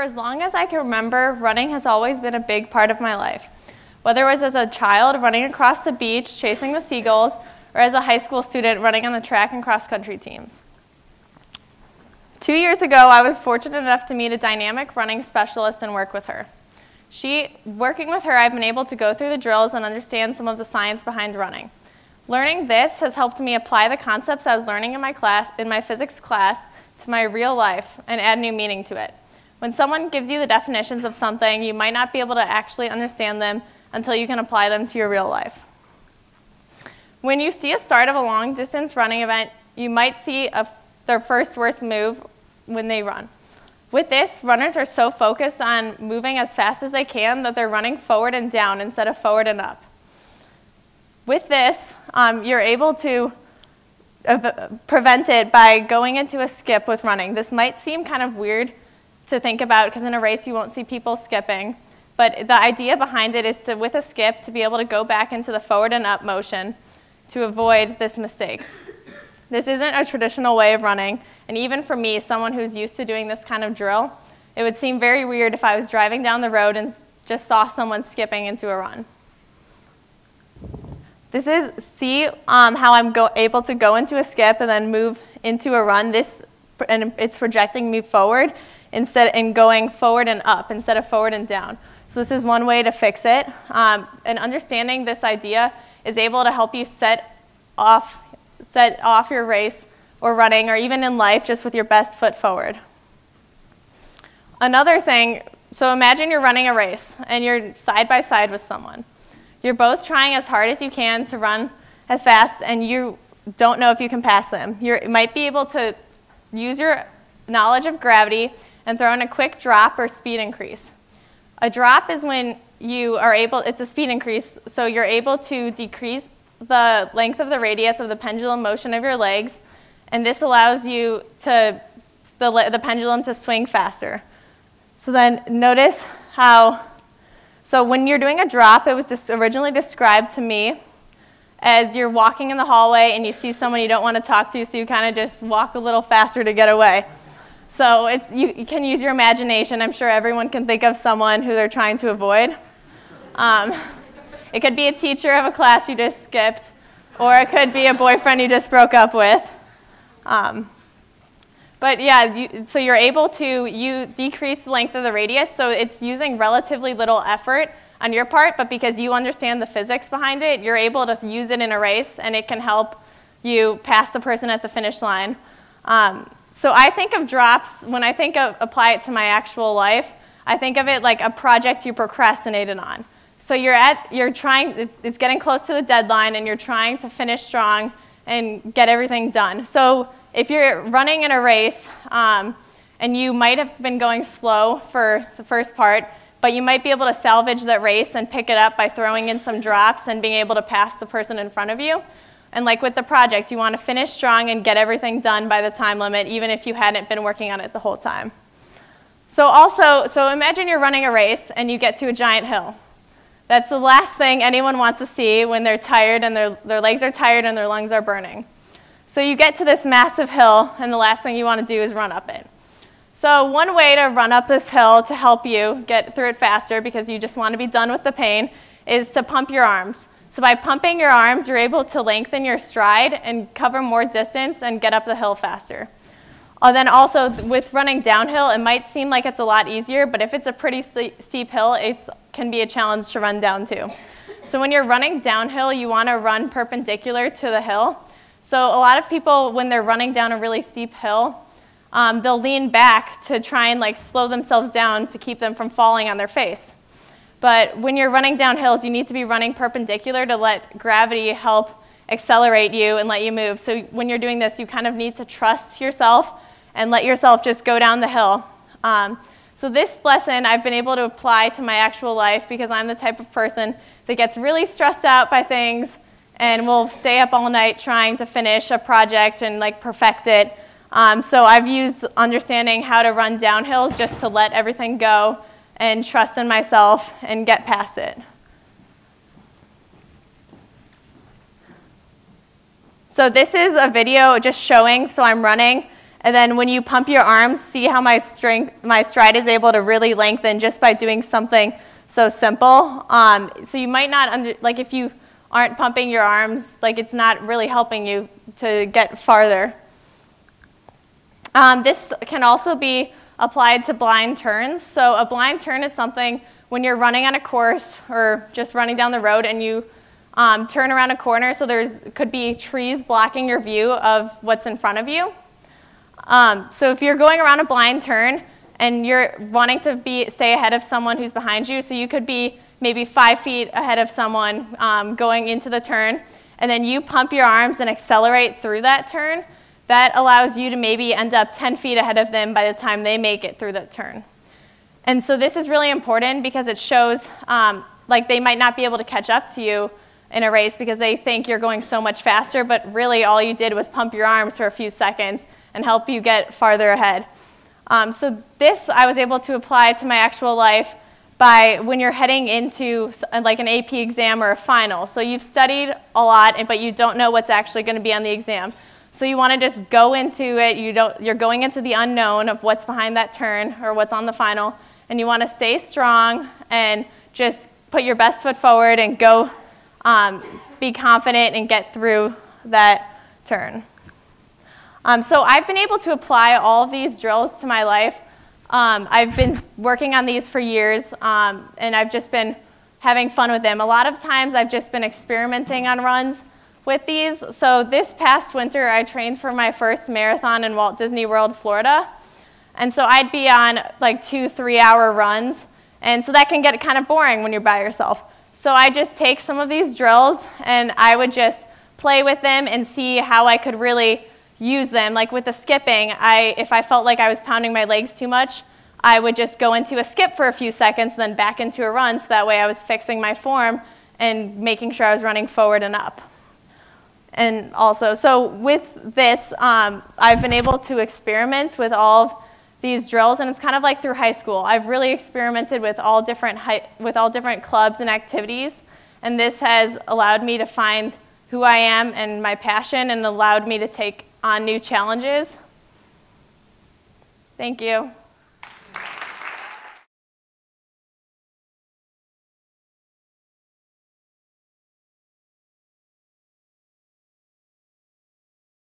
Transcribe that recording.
For as long as I can remember, running has always been a big part of my life. Whether it was as a child running across the beach, chasing the seagulls, or as a high school student running on the track and cross-country teams. 2 years ago, I was fortunate enough to meet a dynamic running specialist and work with her. Working with her, I've been able to go through the drills and understand some of the science behind running. Learning this has helped me apply the concepts I was learning in my physics class to my real life and add new meaning to it. When someone gives you the definitions of something, you might not be able to actually understand them until you can apply them to your real life. When you see a start of a long-distance running event, you might see their first worst move when they run. With this, runners are so focused on moving as fast as they can that they're running forward and down instead of forward and up. With this, you're able to prevent it by going into a skip with running. This might seem kind of weird to think about because in a race you won't see people skipping, but the idea behind it is to, with a skip, to be able to go back into the forward and up motion to avoid this mistake. This isn't a traditional way of running, and even for me, someone who's used to doing this kind of drill, it would seem very weird if I was driving down the road and just saw someone skipping into a run. This is, see how I'm able to go into a skip and then move into a run. And it's projecting me forward and going forward and up instead of forward and down. So this is one way to fix it. And understanding this idea is able to help you set off your race or running or even in life just with your best foot forward. Another thing, so imagine you're running a race and you're side by side with someone. You're both trying as hard as you can to run as fast and you don't know if you can pass them. You might be able to use your knowledge of gravity and throw in a quick drop or speed increase. A drop is when you are able, it's a speed increase, so you're able to decrease the length of the radius of the pendulum motion of your legs, and this allows you to, the pendulum to swing faster. So then notice how, so when you're doing a drop, it was just originally described to me as you're walking in the hallway and you see someone you don't want to talk to, so you kind of just walk a little faster to get away. So you can use your imagination. I'm sure everyone can think of someone who they're trying to avoid. It could be a teacher of a class you just skipped, or it could be a boyfriend you just broke up with. But yeah, so you're able to decrease the length of the radius, so it's using relatively little effort on your part, but because you understand the physics behind it, you're able to use it in a race, and it can help you pass the person at the finish line. So I think of drops, when I apply it to my actual life, I think of it like a project you procrastinated on. So it's getting close to the deadline and you're trying to finish strong and get everything done. So if you're running in a race and you might have been going slow for the first part, but you might be able to salvage that race and pick it up by throwing in some drops and being able to pass the person in front of you. And like with the project, you want to finish strong and get everything done by the time limit, even if you hadn't been working on it the whole time. So imagine you're running a race and you get to a giant hill. That's the last thing anyone wants to see when they're tired and their legs are tired and their lungs are burning. So you get to this massive hill and the last thing you want to do is run up it. So one way to run up this hill to help you get through it faster, because you just want to be done with the pain, is to pump your arms. So by pumping your arms, you're able to lengthen your stride and cover more distance and get up the hill faster. Then also with running downhill, it might seem like it's a lot easier, but if it's a pretty steep hill, it can be a challenge to run down too. So when you're running downhill, you want to run perpendicular to the hill. So a lot of people, when they're running down a really steep hill, they'll lean back to try and slow themselves down to keep them from falling on their face. But when you're running down hills, you need to be running perpendicular to let gravity help accelerate you and let you move. So when you're doing this, you kind of need to trust yourself and let yourself just go down the hill. So this lesson I've been able to apply to my actual life because I'm the type of person that gets really stressed out by things and will stay up all night trying to finish a project and perfect it. So I've used understanding how to run downhills just to let everything go and trust in myself and get past it. So this is a video just showing, so I'm running, And then when you pump your arms, see how my stride is able to really lengthen just by doing something so simple. So you might not, like if you aren't pumping your arms, like it's not really helping you to get farther. This can also be applied to blind turns. So a blind turn is something when you're running on a course or just running down the road and you turn around a corner, so could be trees blocking your view of what's in front of you. So if you're going around a blind turn and you're wanting to stay ahead of someone who's behind you, so you could be maybe 5 feet ahead of someone going into the turn, and then you pump your arms and accelerate through that turn, that allows you to maybe end up 10 feet ahead of them by the time they make it through that turn. And so this is really important because it shows like they might not be able to catch up to you in a race because they think you're going so much faster, but really all you did was pump your arms for a few seconds and help you get farther ahead. So this I was able to apply to my actual life by when you're heading into like an AP exam or a final. So you've studied a lot, but you don't know what's actually going to be on the exam. So you want to just go into it. You're going into the unknown of what's behind that turn or what's on the final, and you want to stay strong and just put your best foot forward and go be confident and get through that turn. So I've been able to apply all of these drills to my life. I've been working on these for years, and I've just been having fun with them. A lot of times I've just been experimenting on runs with these. So this past winter I trained for my first marathon in Walt Disney World, Florida. And so I'd be on like 2-3 hour runs, and so that can get kind of boring when you're by yourself. So I just take some of these drills and I would just play with them and see how I could really use them. Like with the skipping, if I felt like I was pounding my legs too much, I would just go into a skip for a few seconds, then back into a run, so that way I was fixing my form and making sure I was running forward and up. And also, so with this, I've been able to experiment with all of these drills, and it's kind of like through high school. I've really experimented with all different clubs and activities, and this has allowed me to find who I am and my passion, and allowed me to take on new challenges. Thank you.